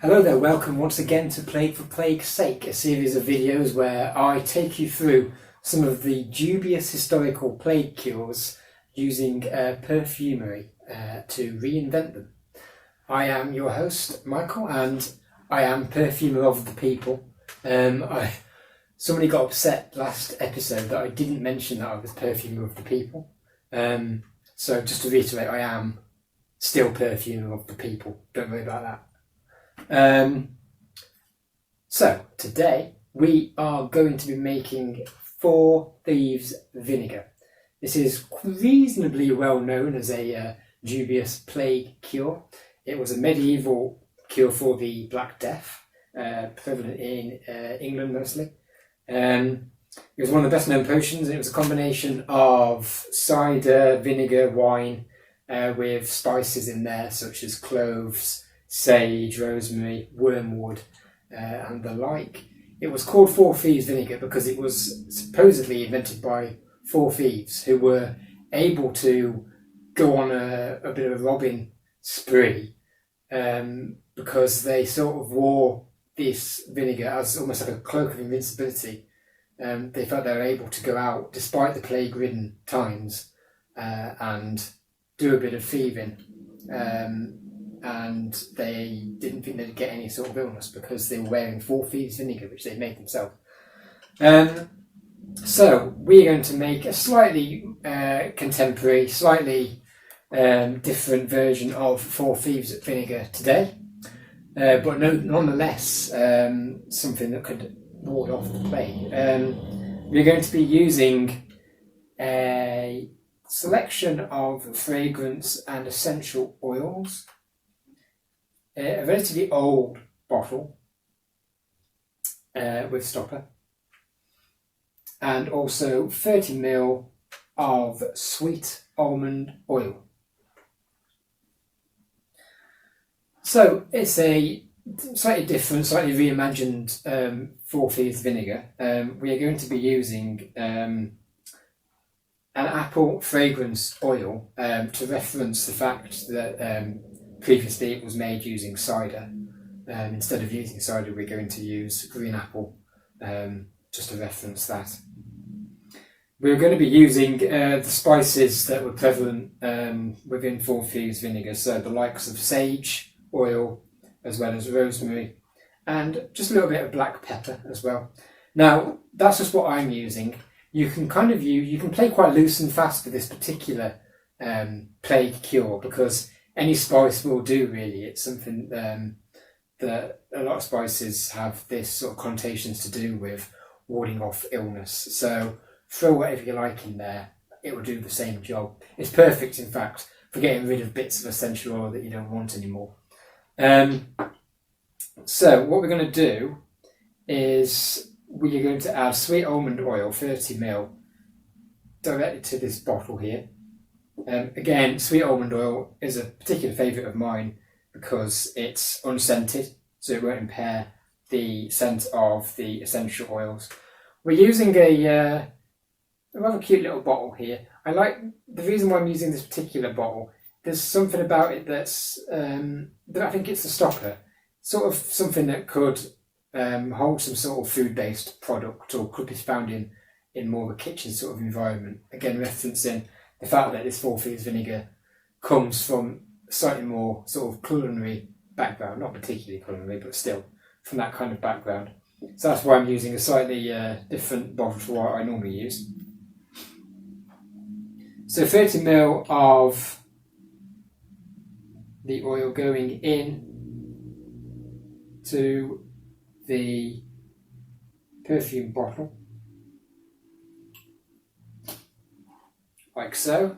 Hello there, welcome once again to Plague for Plague's Sake, a series of videos where I take you through some of the dubious historical plague cures using perfumery to reinvent them. I am your host, Michael, and I am perfumer of the people. Somebody got upset last episode that I didn't mention that I was perfumer of the people. So just to reiterate, I am still perfumer of the people. Don't worry about that. So today we are going to be making 4 Thieves Vinegar. This is reasonably well known as a dubious plague cure. It was a medieval cure for the Black Death, prevalent in England mostly. It was one of the best known potions, and it was a combination of cider, vinegar, wine, with spices in there such as cloves, sage, rosemary, wormwood, and the like. It was called 4 Thieves Vinegar because it was supposedly invented by 4 thieves who were able to go on a bit of a robbing spree because they sort of wore this vinegar as almost like a cloak of invincibility. They felt they were able to go out despite the plague-ridden times and do a bit of thieving. And they didn't think they'd get any sort of illness because they were wearing 4 Thieves Vinegar, which they made themselves. So we're going to make a slightly contemporary, slightly different version of 4 Thieves Vinegar today, but nonetheless something that could ward off the plague. We're going to be using a selection of fragrance and essential oils, a relatively old bottle with stopper, and also 30 ml of sweet almond oil. So it's a slightly different, slightly reimagined 4 Thieves Vinegar. We are going to be using an apple fragrance oil to reference the fact that previously it was made using cider. Instead of using cider, we're going to use green apple, just to reference that. We're going to be using the spices that were prevalent within 4 Thieves Vinegar, so the likes of sage oil, as well as rosemary, and just a little bit of black pepper as well. Now, that's just what I'm using. You can you can play quite loose and fast with this particular plague cure because any spice will do, really. It's something that a lot of spices have this sort of connotations to do with warding off illness. So throw whatever you like in there, it will do the same job. It's perfect, in fact, for getting rid of bits of essential oil that you don't want anymore. So what we're going to do is we are going to add sweet almond oil, 30 ml, directly to this bottle here. Again, sweet almond oil is a particular favourite of mine because it's unscented, so it won't impair the scent of the essential oils. We're using a rather cute little bottle here. I like the reason why I'm using this particular bottle. There's something about it that I think it's a stopper, sort of something that could hold some sort of food-based product or could be found in more of a kitchen sort of environment. Again, referencing the fact that this 4 Thieves Vinegar comes from a slightly more sort of culinary background, not particularly culinary, but still from that kind of background. So that's why I'm using a slightly different bottle to what I normally use. So 30 ml of the oil going in to the perfume bottle, like so.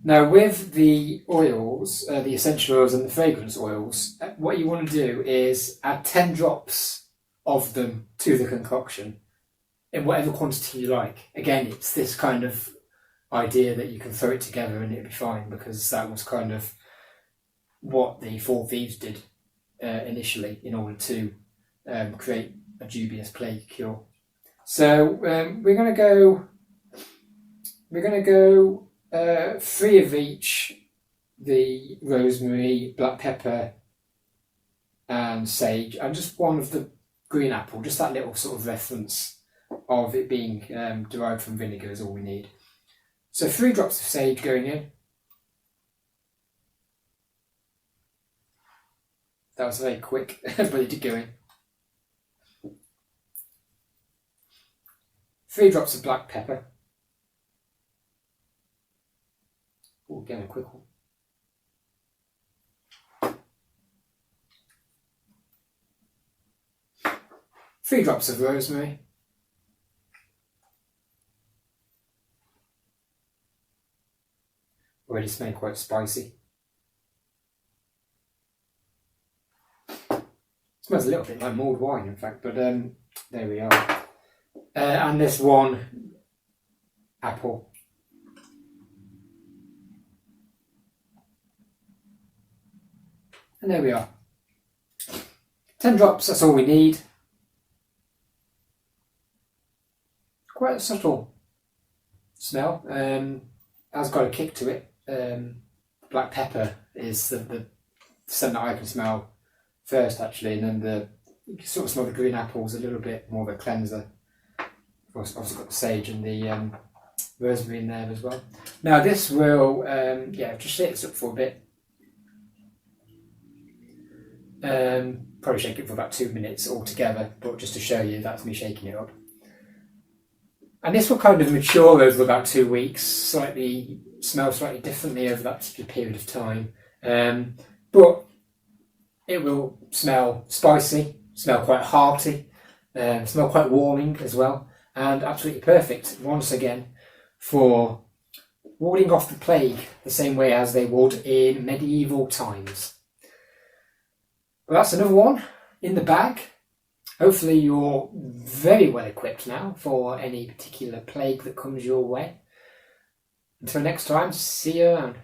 Now with the oils, the essential oils and the fragrance oils, what you want to do is add 10 drops of them to the concoction in whatever quantity you like. Again, it's this kind of idea that you can throw it together and it'll be fine, because that was kind of what the 4 Thieves did initially in order to create a dubious plague cure. So we're going to go 3 of each: the rosemary, black pepper, and sage, and just one of the green apple, just that little sort of reference of it being derived from vinegar is all we need. So 3 drops of sage going in. That was very quick, but it did go in. 3 drops of black pepper. Oh, again a quick one. 3 drops of rosemary. Already smelling quite spicy. Smells a little bit like mulled wine, in fact, but there we are. And this 1 apple. And there we are. 10 drops, that's all we need. Quite a subtle smell. Has got a kick to it. Black pepper is the scent that I can smell first, actually, and then you can sort of smell the green apples, a little bit more of a cleanser. Obviously got the sage and the rosemary in there as well. Now this will, just shake this up for a bit. Probably shake it for about 2 minutes altogether, but just to show you, that's me shaking it up. And this will kind of mature over about 2 weeks, smell slightly differently over that particular period of time. But it will smell spicy, smell quite hearty, smell quite warming as well, and absolutely perfect, once again, for warding off the plague the same way as they would in medieval times. Well, that's another one in the bag. Hopefully you're very well equipped now for any particular plague that comes your way. Until next time, see you around.